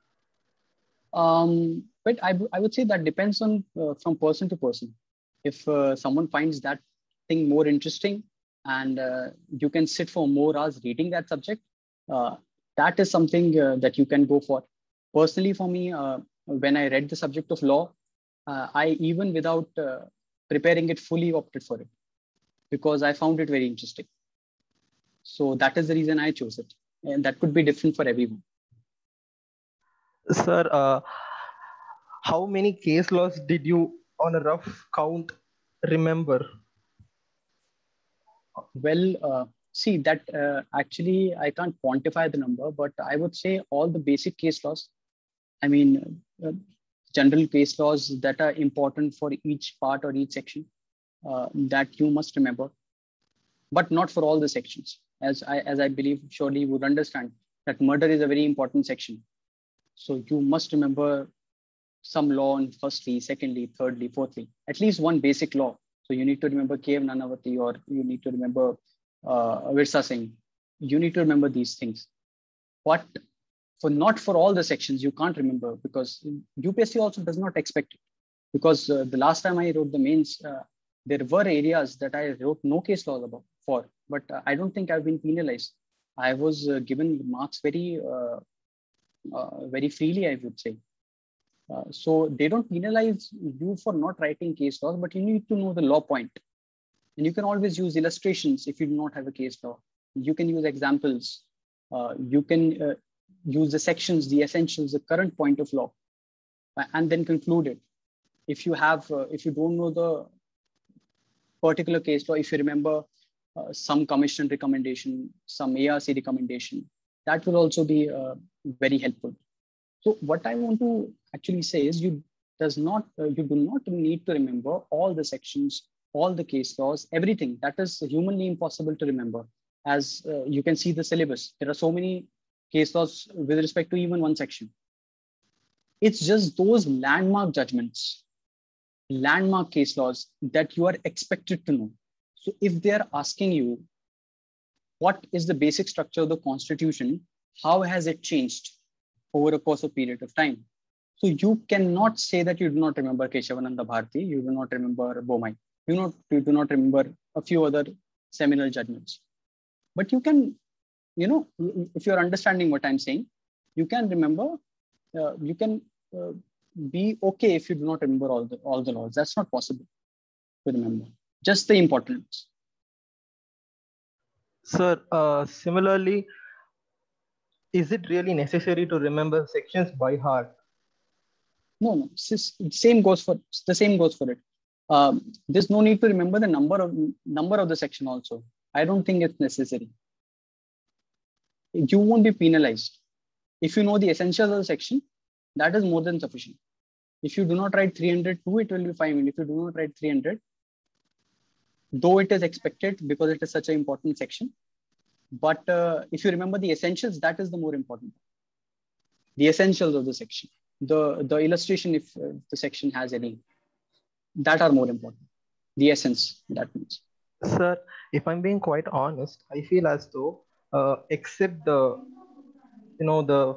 But I would say that depends on from person to person. If someone finds that thing more interesting and you can sit for more hours reading that subject, that is something that you can go for. Personally, for me, when I read the subject of law, I even without preparing it fully opted for it because I found it very interesting. So that is the reason I chose it. And that could be different for everyone. Sir, how many case laws did you, on a rough count, remember? Well, see that actually I can't quantify the number, but I would say all the basic case laws, I mean, general case laws that are important for each part or each section that you must remember, but not for all the sections. As I believe, surely you would understand that murder is a very important section. So you must remember some law on firstly, secondly, thirdly, fourthly, at least one basic law. So you need to remember K.M. Nanavati, or you need to remember Virsa Singh. You need to remember these things. But not for all the sections, you can't remember because UPSC also does not expect it. Because the last time I wrote the mains, there were areas that I wrote no case laws about for, but I don't think I've been penalized. I was given marks very freely, I would say. So they don't penalize you for not writing case laws, but you need to know the law point. And you can always use illustrations if you do not have a case law. You can use examples. You can use the sections, the essentials, the current point of law, and then conclude it. If you don't know the particular case law, if you remember some commission recommendation, some ARC recommendation, that will also be very helpful. So what I want to actually say is you do not need to remember all the sections, all the case laws, everything. That is humanly impossible to remember. As you can see the syllabus, there are so many case laws with respect to even one section. It's just those landmark judgments, landmark case laws that you are expected to know. So if they are asking you, what is the basic structure of the Constitution? How has it changed over a course of period of time? So you cannot say that you do not remember Keshavananda Bharati, you do not remember Bomai, you do not remember a few other seminal judgments. But you can, if you're understanding what I'm saying, you can remember, you can be okay if you do not remember all the laws. That's not possible to remember, just the important ones. Sir, similarly, is it really necessary to remember sections by heart? No. The same goes for it. There's no need to remember the number of the section also. I don't think it's necessary. You won't be penalized. If you know the essentials of the section, that is more than sufficient. If you do not write 302, it will be fine. If you do not write 300, though it is expected because it is such an important section, but if you remember the essentials, that is the more important. The essentials of the section, the illustration, if the section has any, that are more important. The essence, that means. Sir, if I'm being quite honest, I feel as though, except the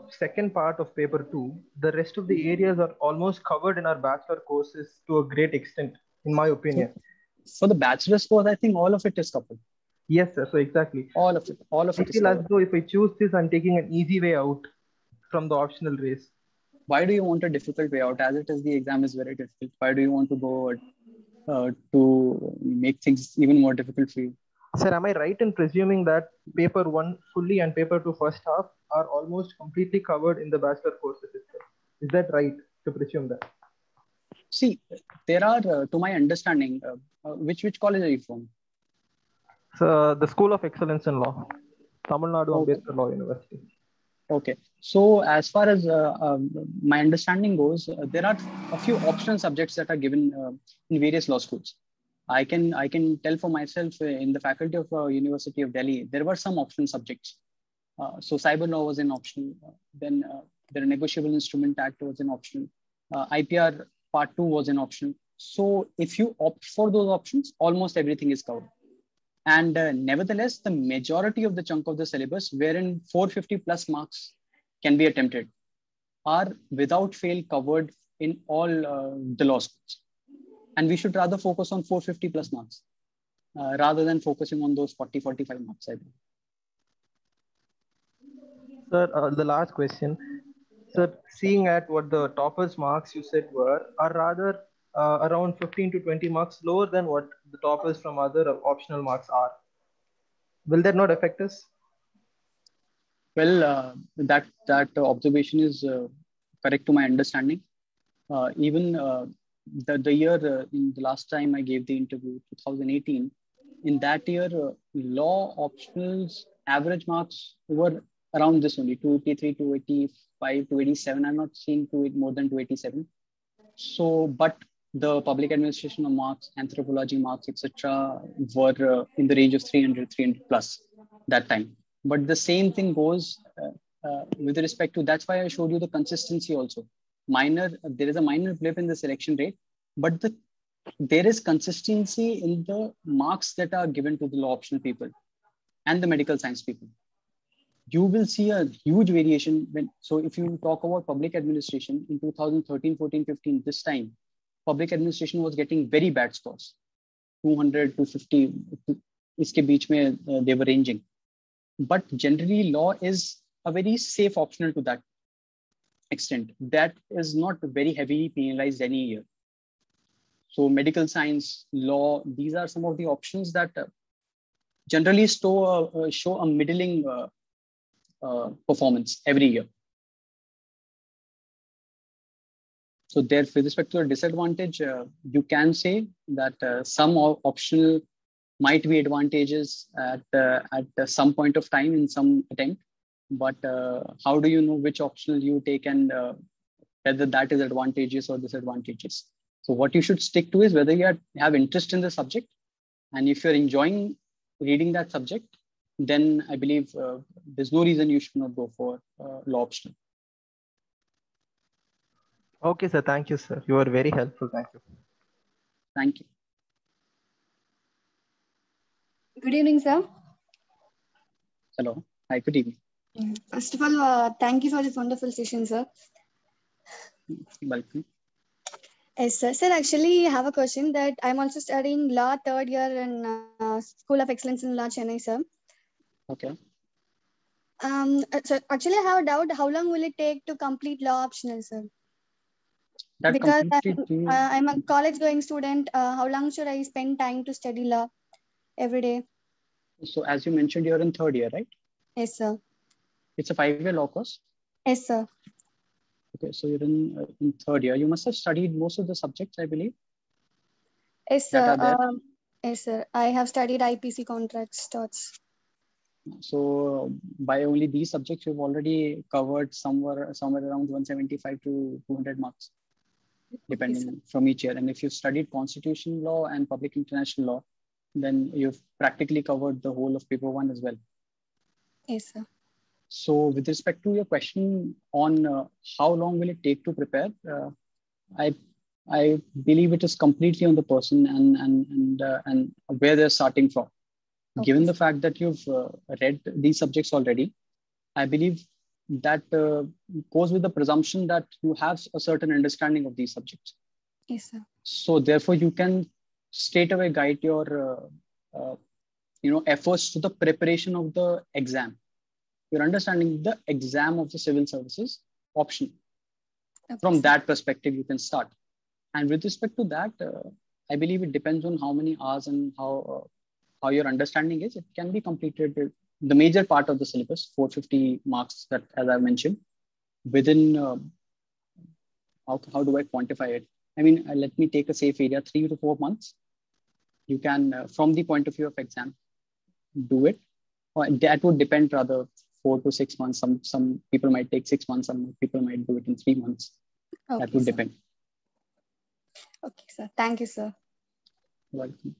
second part of paper 2, the rest of the areas are almost covered in our bachelor courses to a great extent, in my opinion. For the bachelor's course, I think all of it is covered. Yes, sir. So exactly. All of it. I feel as though if I choose this, I'm taking an easy way out from the optional race. Why do you want a difficult way out? As it is, the exam is very difficult. Why do you want to go to make things even more difficult for you? Sir, am I right in presuming that paper 1 fully and paper 2 first half are almost completely covered in the bachelor courses itself? Is that right to presume that? See, there are, to my understanding, which college are you from? So, the School of Excellence in Law, Tamil Nadu Ambedkar Law University. Okay. So as far as my understanding goes, there are a few optional subjects that are given in various law schools. I can tell for myself in the faculty of University of Delhi, there were some optional subjects. So cyber law was an optional. Then the Negotiable Instrument Act was an optional. IPR Part 2 was an optional. So if you opt for those options, almost everything is covered. And nevertheless, the majority of the chunk of the syllabus, wherein 450 plus marks can be attempted, are without fail covered in all the law schools. And we should rather focus on 450 plus marks rather than focusing on those 40, 45 marks, I think. Sir, the last question. Sir, seeing at what the toppers marks you said were, are rather around 15 to 20 marks lower than what the toppers from other optional marks are. Will that not affect us? Well, that observation is correct to my understanding. Even the year, in the last time I gave the interview, 2018, in that year, law optionals average marks were around this only, 283, 285, 287. I'm not seeing more than 287. So, but the public administration of marks, anthropology marks, etc., were in the range of 300 plus that time. But the same thing goes with respect to, that's why I showed you the consistency also. There is a minor blip in the selection rate, but there is consistency in the marks that are given to the law optional people and the medical science people. You will see a huge variation. So if you talk about public administration in 2013, 14, 15, this time, public administration was getting very bad scores, 200 to 50. इसके बीच में they were ranging. But generally, law is a very safe optional to that extent. That is not very heavily penalized any year. So medical science, law, these are some of the options that generally show a middling performance every year. So there, with respect to a disadvantage, you can say that some optional might be advantages at some point of time in some attempt, but how do you know which optional you take and whether that is advantageous or disadvantageous? So what you should stick to is whether you have interest in the subject, and if you're enjoying reading that subject, then I believe there's no reason you should not go for law optional. Okay, sir. Thank you, sir. You were very helpful. Thank you. Thank you. Good evening, sir. Hello. Hi, good evening. First of all, thank you for this wonderful session, sir. Welcome. Yes, sir. Sir, actually, I have a question that I'm also studying law third year in School of Excellence in Law, Chennai, sir. Okay. So actually, I have a doubt. How long will it take to complete law optional, sir? That Because completely. I'm a college-going student. How long should I spend time to study law every day? So as you mentioned, you're in third year, right? Yes, sir. It's a 5-year law course. Yes, sir. Okay, so you're in third year. You must have studied most of the subjects, I believe. Yes, That sir. are there. Yes, sir. I have studied IPC contracts, TOTS. So by only these subjects, you've already covered somewhere around 175 to 200 marks, depending from each year. And if you've studied constitutional law and public international law, then you've practically covered the whole of paper 1 as well. Yes, sir. So with respect to your question on how long will it take to prepare, I believe it is completely on the person and where they're starting from. Okay. Given the fact that you've read these subjects already, I believe that goes with the presumption that you have a certain understanding of these subjects. Yes, sir. So therefore, you can straight away guide your efforts to the preparation of the exam. You're understanding the exam of the civil services option. Okay. From that perspective, you can start. And with respect to that, I believe it depends on how many hours and how your understanding is. It can be completed, the major part of the syllabus, 450 marks that, as I mentioned, within, how do I quantify it? I mean, let me take a safe area, 3 to 4 months. You can, from the point of view of exam, do it. Or that would depend rather 4 to 6 months. Some people might take 6 months, some people might do it in 3 months. Okay, that would depend. Okay, sir. Thank you, sir. Welcome.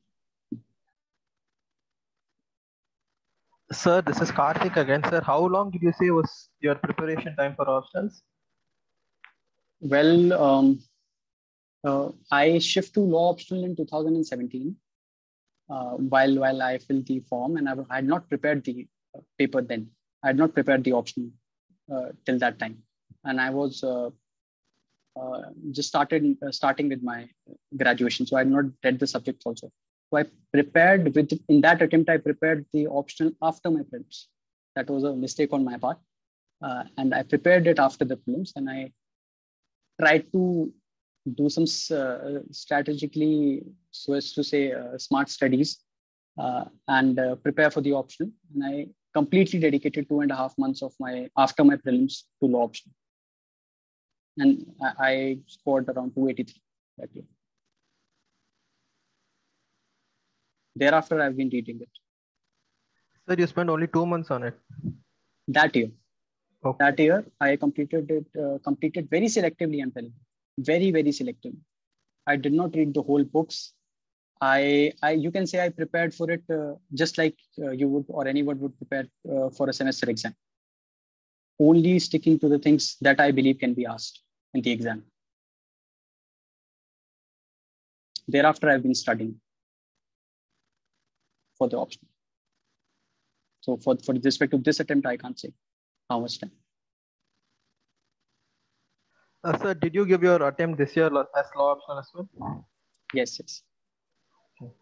Sir, this is Karthik again. Sir, how long did you say was your preparation time for optionals? Well, I shift to law optional in 2017 while I filled the form, and I had not prepared the paper then. I had not prepared the optional till that time. And I was just starting with my graduation. So I had not read the subjects also. So I prepared in that attempt, I prepared the optional after my prelims. That was a mistake on my part. And I prepared it after the prelims, and I tried to do some strategically, so as to say, smart studies and prepare for the optional. And I completely dedicated 2.5 months of after my prelims to law optional. And I scored around 283 that year. Thereafter, I've been reading it. Sir, you spent only 2 months on it? That year. Okay. That year, I completed very selectively, I'm telling you. Very, very selectively. I did not read the whole books. You can say I prepared for it just like you would or anyone would prepare for a semester exam. Only sticking to the things that I believe can be asked in the exam. Thereafter, I've been studying for the option. So for respect of this attempt, I can't say how much time. Sir, did you give your attempt this year as law optional as well? Yes, yes. Okay.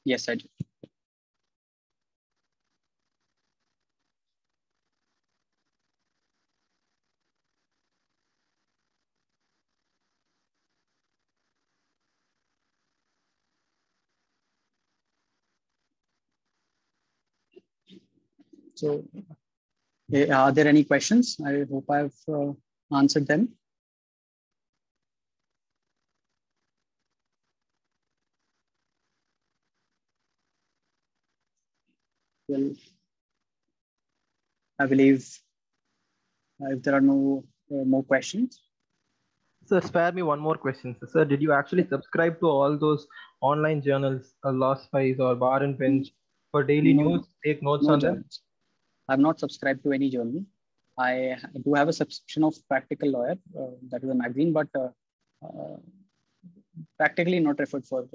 Yes, I did. So, are there any questions? I hope I've answered them. Well, I believe if there are no more questions. Sir, spare me one more question. Sir, did you actually subscribe to all those online journals, Law Spice or Bar and Bench, for daily No, news? Take notes no on them? journals. I've not subscribed to any journal. I do have a subscription of Practical Lawyer, that is a magazine, but practically not referred for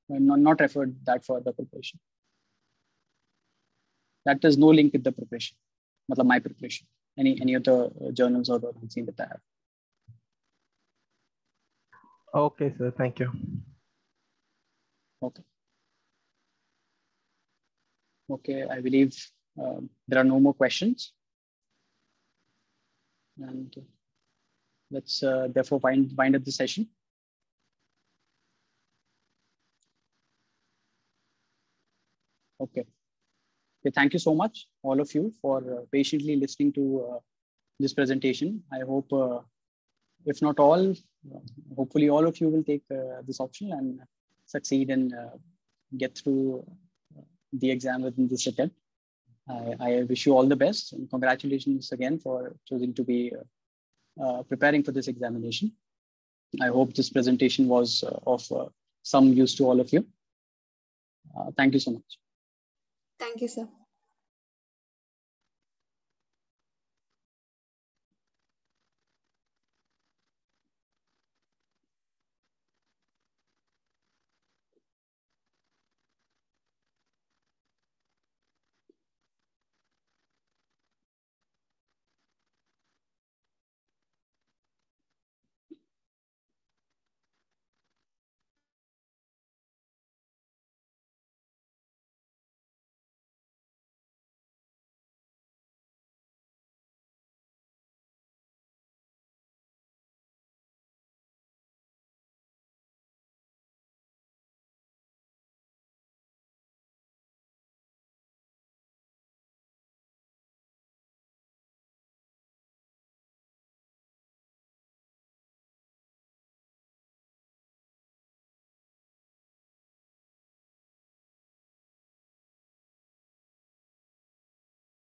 not referred that for the preparation. That is no link with the preparation, my preparation. Any of the journals or the magazine that I have. Okay, sir. Thank you. Okay. Okay, I believe there are no more questions. And let's therefore wind up the session. Okay. Okay, thank you so much, all of you, for patiently listening to this presentation. I hope, if not all, hopefully all of you will take this option and succeed and get through the exam within this attempt. I wish you all the best, and congratulations again for choosing to be preparing for this examination. I hope this presentation was of some use to all of you. Thank you so much. Thank you, sir.